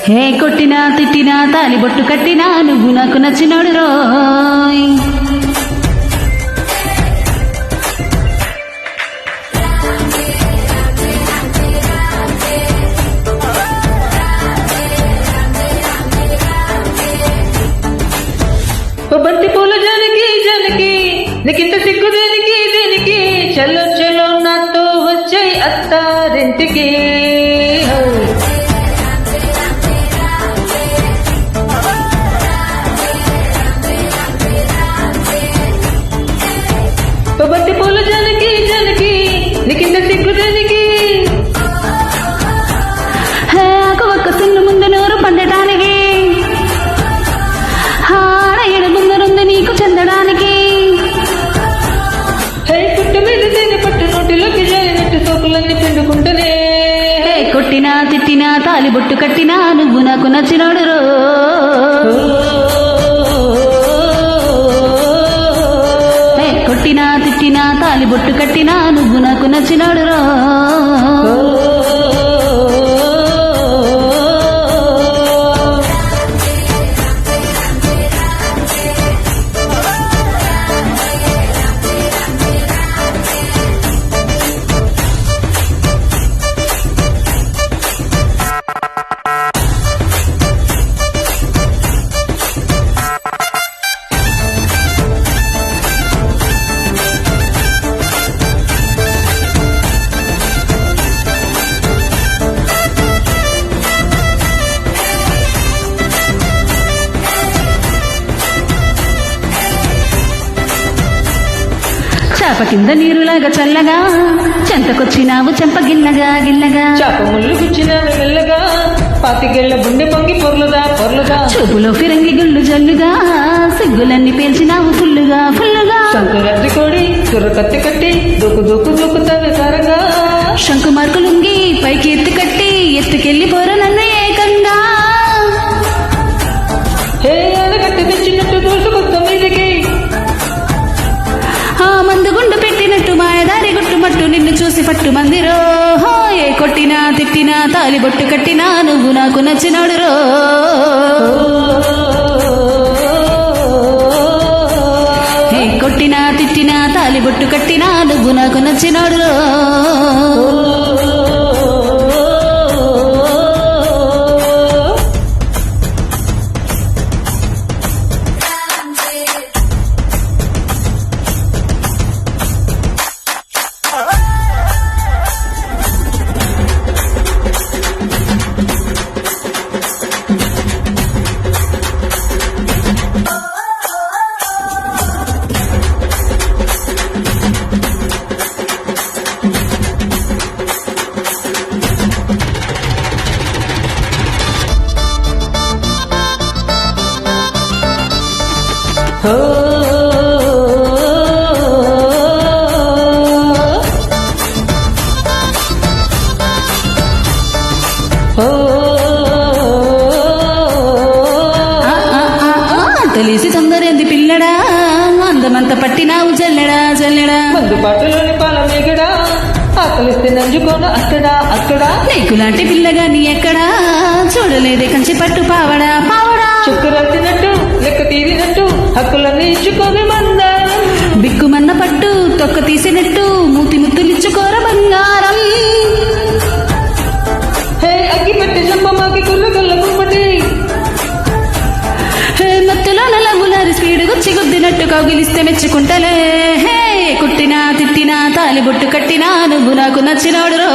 హే కొట్టినా తిట్టినా తాలిబొట్టు కట్టినా నువ్వు నాకు నచ్చినోడు రోయ్. బంతి పూల జనకి జనకి నీకింత సిగ్గు దేనికి దేనికి చలో చలో నాతో వచ్చే అత్తారింటికి. బంతి పూల జనకి జనకి నీకింత సిగ్గు దేనికి. ఒక్క సిన్ను ముందు నోరు పండటానికి, హారయ్యడు ముందరుంది నీకు చెందడానికి. పుట్టు మీద తేనె పట్టు నోటిలోకి జారినట్టు సోకులన్నీ పిండుకుంటూనే. కొట్టినా తిట్టినా తాలిబొట్టు కట్టినా నువ్వు నాకు నచ్చినోడు రో. కొట్టినా తిట్టినా తాలిబొట్టు కట్టినా నువ్వు నాకు నచ్చినోడు రో. చాప కింద నీరులాగా చల్లగా చెంతకొచ్చినావు చెంపగిల్లగా గిల్లగా. చాప ముళ్ళు గుచ్చినావు మెల్లగా పాతికెళ్ళ గుండె పొంగి పొర్లుగా పొర్లుగా. చూపులో ఫిరంగి గుళ్ళు జల్లుగా సిగ్గులన్నీ పేల్చినావు ఫుల్లుగా ఫుల్లుగా. సంకురద్ది కోడి చుర్ర కత్తి కట్టి దూకు దూకు దూకుతావే సారంగా. శంకు మార్కులుంగి పైకి ఎత్తు కట్టి ఎత్తుకెళ్ళి పోర నన్ను ఏకంగా. ఆడగట్టి తెచ్చినట్టు దూసుకొస్తా మీదికి. మందుగుండు పెట్టినట్టు మాయదారి గుట్టుమట్టు నిన్ను చూసి పట్టు మందిరో. ఏ కొట్టినా తిట్టినా తాలిబొట్టు కట్టినా నువ్వు నాకు నచ్చినోడు రో. ఏ కొట్టినా తిట్టినా తాలిబొట్టు కట్టినా నువ్వు నాకు నచ్చినోడు రో. తెలిసి తొందరేంది పిల్లడా అందమంత పట్టినావు జల్లెడా జల్లెడా. మందు పాటలోని పాల మేగడా ఆకలిస్తే నంజుకోను అక్కడా అక్కడా. నీకులాంటి పిల్లగా నీ ఎక్కడా చూడలేదే కంచి పట్టు పావడా పావడా. చుక్కు రాసినట్టు లెక్క తీరినట్టు హక్కులన్నీ ఇచ్చుకోని మందారం. బిక్కుమన్న పట్టు తొక్క తీసినట్టు మూతి ముత్తులిచ్చుకోర బంగారం. అగ్గి పెట్టి చెంపమాకి గుల్ల గుల్ల గుమ్మటి. మత్తులో నలగులారి స్పీడు గుచ్చి గుద్దినట్టు కౌగిలిస్తే మెచ్చుకుంటలే. కొట్టినా తిట్టినా తాలిబొట్టు కట్టినా నువ్వు నాకు నచ్చినోడు రో.